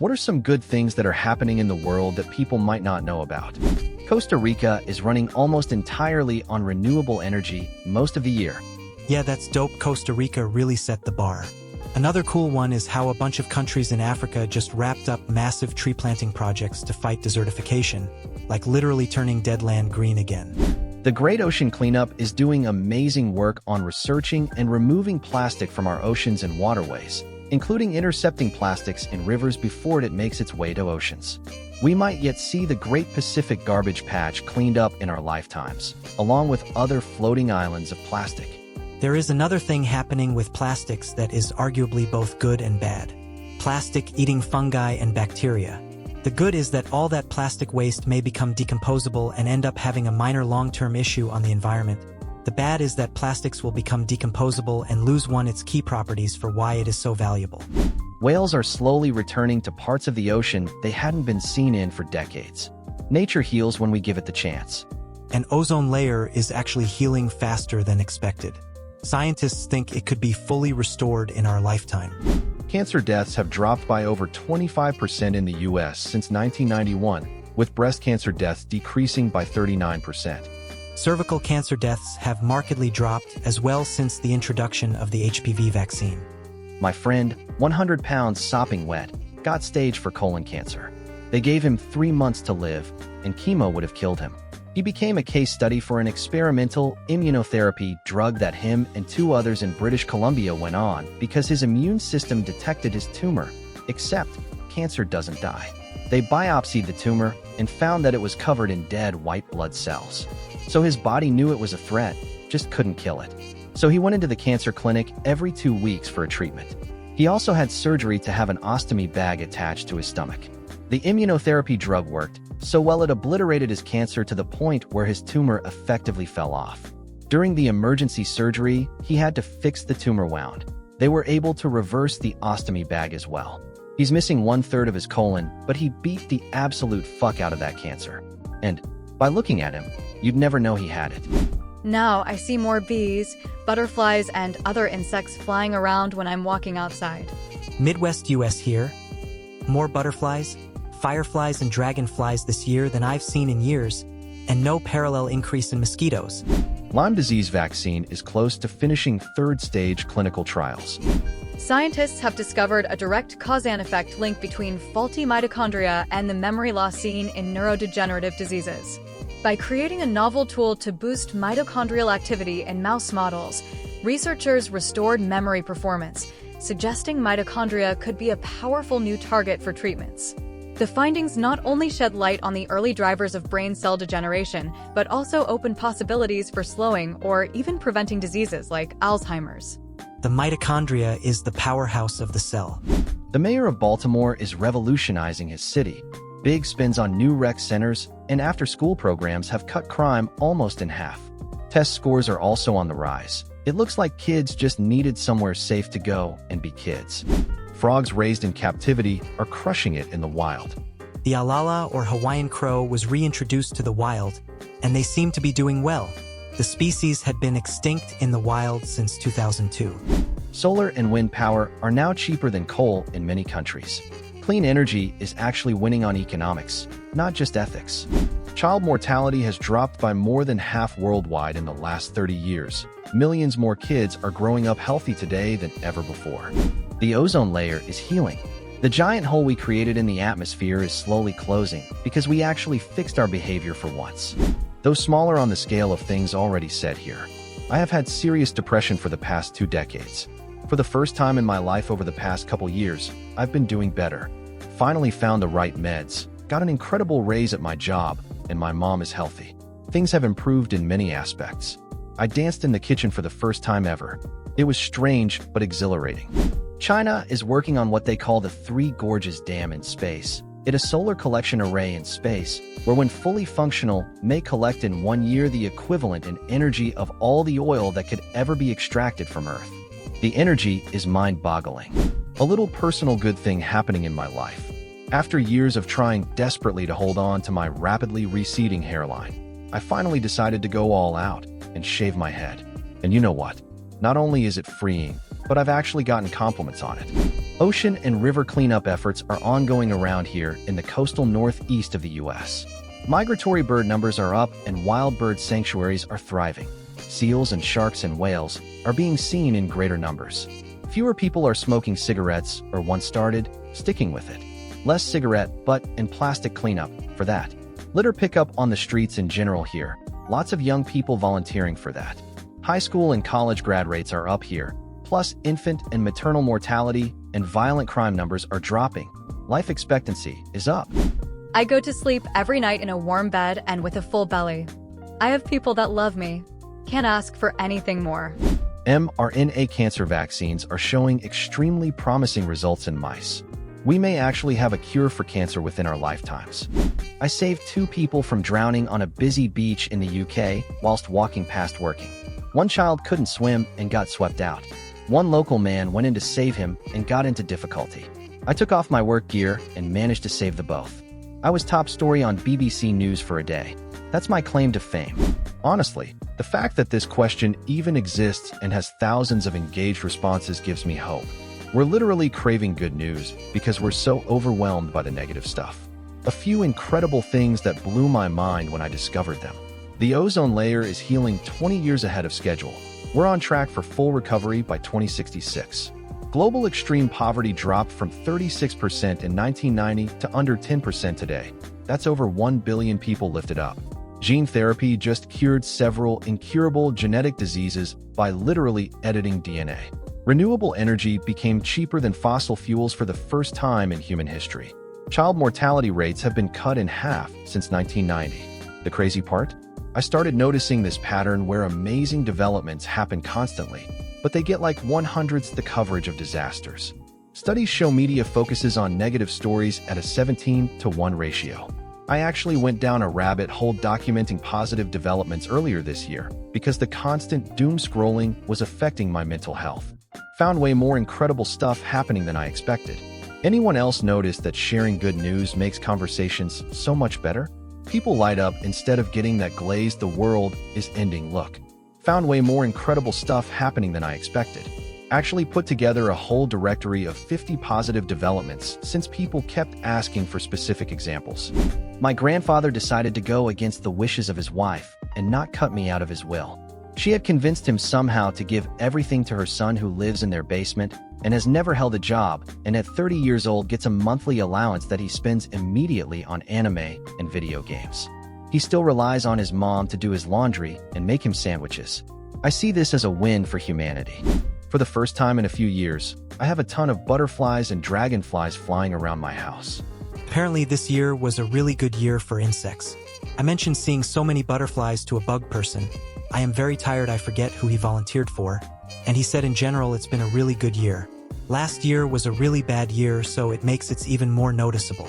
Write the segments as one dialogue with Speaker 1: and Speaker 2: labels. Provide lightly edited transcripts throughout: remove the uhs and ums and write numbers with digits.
Speaker 1: What are some good things that are happening in the world that people might not know about? Costa Rica is running almost entirely on renewable energy most of the year.
Speaker 2: Yeah, that's dope. Costa Rica really set the bar. Another cool one is how a bunch of countries in Africa just wrapped up massive tree planting projects to fight desertification, like literally turning dead land green again.
Speaker 1: The Great Ocean Cleanup is doing amazing work on researching and removing plastic from our oceans and waterways, including intercepting plastics in rivers before it makes its way to oceans. We might yet see the Great Pacific Garbage Patch cleaned up in our lifetimes, along with other floating islands of plastic.
Speaker 2: There is another thing happening with plastics that is arguably both good and bad. Plastic eating fungi and bacteria. The good is that all that plastic waste may become decomposable and end up having a minor long-term issue on the environment. The bad is that plastics will become decomposable and lose its key properties for why it is so valuable.
Speaker 1: Whales are slowly returning to parts of the ocean they hadn't been seen in for decades. Nature heals when we give it the chance.
Speaker 2: An ozone layer is actually healing faster than expected. Scientists think it could be fully restored in our lifetime.
Speaker 1: Cancer deaths have dropped by over 25% in the U.S. since 1991, with breast cancer deaths decreasing by 39%.
Speaker 2: Cervical cancer deaths have markedly dropped as well since the introduction of the HPV vaccine.
Speaker 1: My friend, 100 pounds sopping wet, got staged for colon cancer. They gave him 3 months to live, and chemo would have killed him. He became a case study for an experimental immunotherapy drug that him and 2 others in British Columbia went on because his immune system detected his tumor. Except, cancer doesn't die. They biopsied the tumor and found that it was covered in dead white blood cells. So his body knew it was a threat, just couldn't kill it. So he went into the cancer clinic every 2 weeks for a treatment. He also had surgery to have an ostomy bag attached to his stomach. The immunotherapy drug worked so well it obliterated his cancer to the point where his tumor effectively fell off. During the emergency surgery, he had to fix the tumor wound. They were able to reverse the ostomy bag as well. He's missing 1/3 of his colon, but he beat the absolute fuck out of that cancer. And by looking at him, you'd never know he had it.
Speaker 3: Now I see more bees, butterflies, and other insects flying around when I'm walking outside.
Speaker 2: Midwest US here. More butterflies, fireflies, and dragonflies this year than I've seen in years, and no parallel increase in mosquitoes.
Speaker 1: Lyme disease vaccine is close to finishing 3rd-stage clinical trials.
Speaker 3: Scientists have discovered a direct cause-and-effect link between faulty mitochondria and the memory loss seen in neurodegenerative diseases. By creating a novel tool to boost mitochondrial activity in mouse models, researchers restored memory performance, suggesting mitochondria could be a powerful new target for treatments. The findings not only shed light on the early drivers of brain cell degeneration, but also open possibilities for slowing or even preventing diseases like Alzheimer's.
Speaker 2: The mitochondria is the powerhouse of the cell.
Speaker 1: The mayor of Baltimore is revolutionizing his city. Big spends on new rec centers and after-school programs have cut crime almost in half. Test scores are also on the rise. It looks like kids just needed somewhere safe to go and be kids. Frogs raised in captivity are crushing it in the wild.
Speaker 2: The alala or Hawaiian crow was reintroduced to the wild, and they seem to be doing well. The species had been extinct in the wild since 2002.
Speaker 1: Solar and wind power are now cheaper than coal in many countries. Clean energy is actually winning on economics, not just ethics. Child mortality has dropped by more than half worldwide in the last 30 years. Millions more kids are growing up healthy today than ever before. The ozone layer is healing. The giant hole we created in the atmosphere is slowly closing because we actually fixed our behavior for once. Though smaller on the scale of things already said here, I have had serious depression for the past 2 decades. For the first time in my life over the past couple years, I've been doing better. Finally found the right meds, got an incredible raise at my job, and my mom is healthy. Things have improved in many aspects. I danced in the kitchen for the first time ever. It was strange but exhilarating. China is working on what they call the Three Gorges Dam in space. It is a solar collection array in space, where when fully functional, may collect in 1 year the equivalent in energy of all the oil that could ever be extracted from Earth. The energy is mind-boggling. A little personal good thing happening in my life. After years of trying desperately to hold on to my rapidly receding hairline, I finally decided to go all out and shave my head. And you know what? Not only is it freeing, but I've actually gotten compliments on it. Ocean and river cleanup efforts are ongoing around here in the coastal northeast of the U.S. Migratory bird numbers are up and wild bird sanctuaries are thriving. Seals and sharks and whales are being seen in greater numbers. Fewer people are smoking cigarettes or once started, sticking with it. Less cigarette, butt, and plastic cleanup for that. Litter pickup on the streets in general here. Lots of young people volunteering for that. High school and college grad rates are up here. Plus, infant and maternal mortality and violent crime numbers are dropping. Life expectancy is up.
Speaker 3: I go to sleep every night in a warm bed and with a full belly. I have people that love me. Can't ask for anything more.
Speaker 1: mRNA cancer vaccines are showing extremely promising results in mice. We may actually have a cure for cancer within our lifetimes. I saved 2 people from drowning on a busy beach in the UK whilst walking past working. One child couldn't swim and got swept out. One local man went in to save him and got into difficulty. I took off my work gear and managed to save the both. I was top story on BBC News for a day. That's my claim to fame. Honestly, the fact that this question even exists and has thousands of engaged responses gives me hope. We're literally craving good news because we're so overwhelmed by the negative stuff. A few incredible things that blew my mind when I discovered them. The ozone layer is healing 20 years ahead of schedule. We're on track for full recovery by 2066. Global extreme poverty dropped from 36% in 1990 to under 10% today. That's over 1 billion people lifted up. Gene therapy just cured several incurable genetic diseases by literally editing DNA. Renewable energy became cheaper than fossil fuels for the first time in human history. Child mortality rates have been cut in half since 1990. The crazy part? I started noticing this pattern where amazing developments happen constantly, but they get like 1/100th the coverage of disasters. Studies show media focuses on negative stories at a 17-to-1 ratio. I actually went down a rabbit hole documenting positive developments earlier this year because the constant doom scrolling was affecting my mental health. Found way more incredible stuff happening than I expected. Anyone else notice that sharing good news makes conversations so much better? People light up instead of getting that glazed "the world is ending" look. Found way more incredible stuff happening than I expected. Actually put together a whole directory of 50 positive developments since people kept asking for specific examples. My grandfather decided to go against the wishes of his wife and not cut me out of his will. She had convinced him somehow to give everything to her son who lives in their basement and has never held a job, and at 30 years old gets a monthly allowance that he spends immediately on anime and video games. He still relies on his mom to do his laundry and make him sandwiches. I see this as a win for humanity. For the first time in a few years, I have a ton of butterflies and dragonflies flying around my house.
Speaker 2: Apparently this year was a really good year for insects. I mentioned seeing so many butterflies to a bug person. I am very tired, I forget who he volunteered for, and he said in general it's been a really good year. Last year was a really bad year, so it makes it even more noticeable.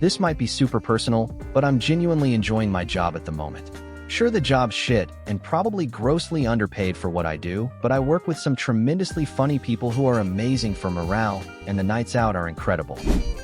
Speaker 1: This might be super personal, but I'm genuinely enjoying my job at the moment. Sure, the job's shit and probably grossly underpaid for what I do, but I work with some tremendously funny people who are amazing for morale, and the nights out are incredible.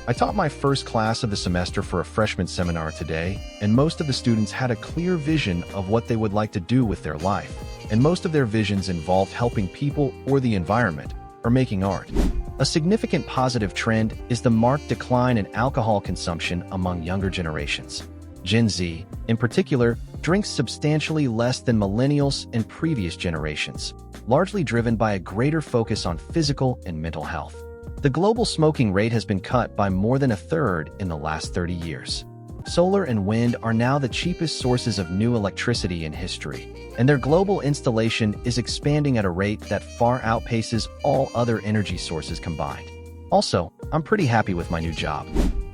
Speaker 1: I taught my first class of the semester for a freshman seminar today, and most of the students had a clear vision of what they would like to do with their life, and most of their visions involved helping people or the environment, or making art. A significant positive trend is the marked decline in alcohol consumption among younger generations. Gen Z, in particular, drinks substantially less than millennials and previous generations, largely driven by a greater focus on physical and mental health. The global smoking rate has been cut by more than a third in the last 30 years. Solar and wind are now the cheapest sources of new electricity in history, and their global installation is expanding at a rate that far outpaces all other energy sources combined. Also, I'm pretty happy with my new job.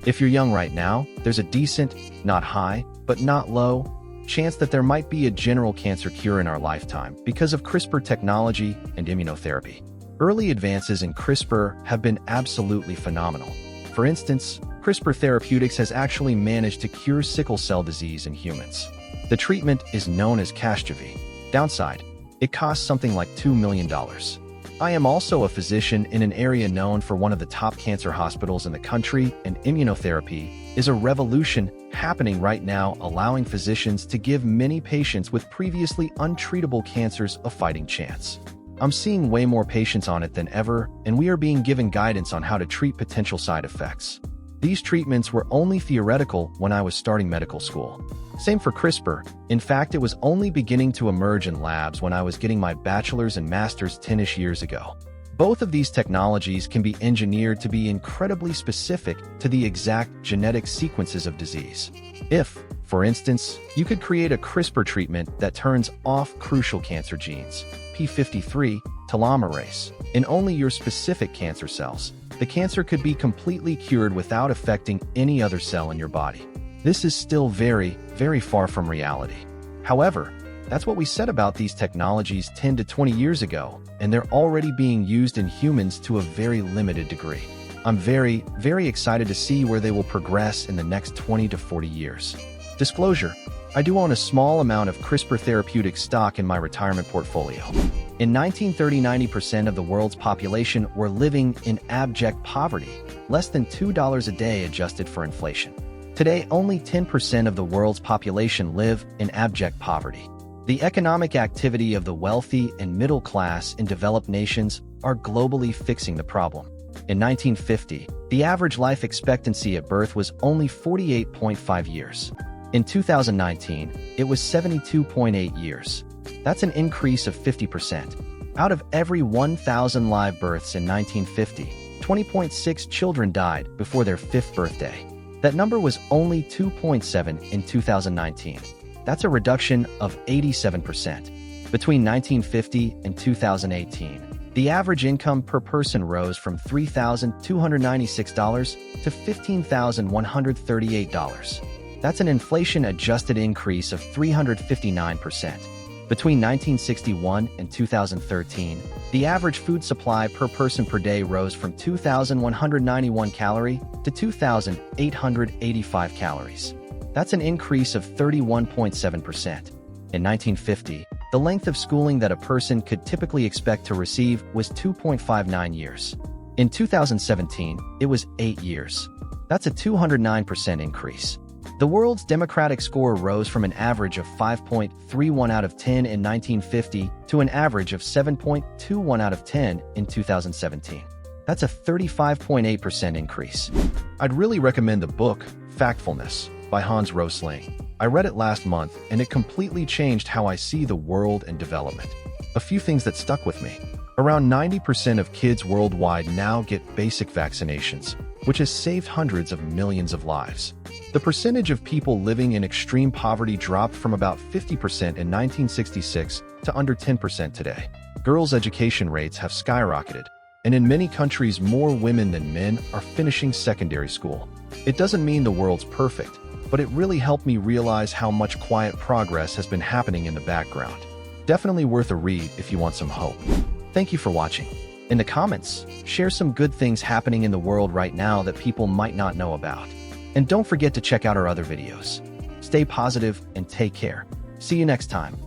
Speaker 1: If you're young right now, there's a decent, not high, but not low, chance that there might be a general cancer cure in our lifetime because of CRISPR technology and immunotherapy. Early advances in CRISPR have been absolutely phenomenal. For instance, CRISPR Therapeutics has actually managed to cure sickle cell disease in humans. The treatment is known as Casgevy. Downside, it costs something like $2 million. I am also a physician in an area known for one of the top cancer hospitals in the country, and immunotherapy is a revolution happening right now, allowing physicians to give many patients with previously untreatable cancers a fighting chance. I'm seeing way more patients on it than ever, and we are being given guidance on how to treat potential side effects. These treatments were only theoretical when I was starting medical school. Same for CRISPR. In fact, it was only beginning to emerge in labs when I was getting my bachelor's and master's 10-ish years ago. Both of these technologies can be engineered to be incredibly specific to the exact genetic sequences of disease. If, for instance, you could create a CRISPR treatment that turns off crucial cancer genes, p53, telomerase, in only your specific cancer cells, the cancer could be completely cured without affecting any other cell in your body. This is still very, very far from reality. However, that's what we said about these technologies 10 to 20 years ago, and they're already being used in humans to a very limited degree. I'm very, very excited to see where they will progress in the next 20 to 40 years. Disclosure: I do own a small amount of CRISPR therapeutic stock in my retirement portfolio. In 1930, 90% of the world's population were living in abject poverty, less than $2 a day adjusted for inflation. Today, only 10% of the world's population live in abject poverty. The economic activity of the wealthy and middle class in developed nations are globally fixing the problem. In 1950, the average life expectancy at birth was only 48.5 years. In 2019, it was 72.8 years. That's an increase of 50%. Out of every 1,000 live births in 1950, 20.6 children died before their 5th birthday. That number was only 2.7 in 2019. That's a reduction of 87%. Between 1950 and 2018, the average income per person rose from $3,296 to $15,138. That's an inflation-adjusted increase of 359%. Between 1961 and 2013, the average food supply per person per day rose from 2,191 calories to 2,885 calories. That's an increase of 31.7%. In 1950, the length of schooling that a person could typically expect to receive was 2.59 years. In 2017, it was 8 years. That's a 209% increase. The world's democratic score rose from an average of 5.31 out of 10 in 1950 to an average of 7.21 out of 10 in 2017. That's a 35.8% increase. I'd really recommend the book, Factfulness, by Hans Rosling. I read it last month, and it completely changed how I see the world and development. A few things that stuck with me. Around 90% of kids worldwide now get basic vaccinations, which has saved hundreds of millions of lives. The percentage of people living in extreme poverty dropped from about 50% in 1966 to under 10% today. Girls' education rates have skyrocketed, and in many countries more women than men are finishing secondary school. It doesn't mean the world's perfect, but it really helped me realize how much quiet progress has been happening in the background. Definitely worth a read if you want some hope. Thank you for watching. In the comments, share some good things happening in the world right now that people might not know about. And don't forget to check out our other videos. Stay positive and take care. See you next time.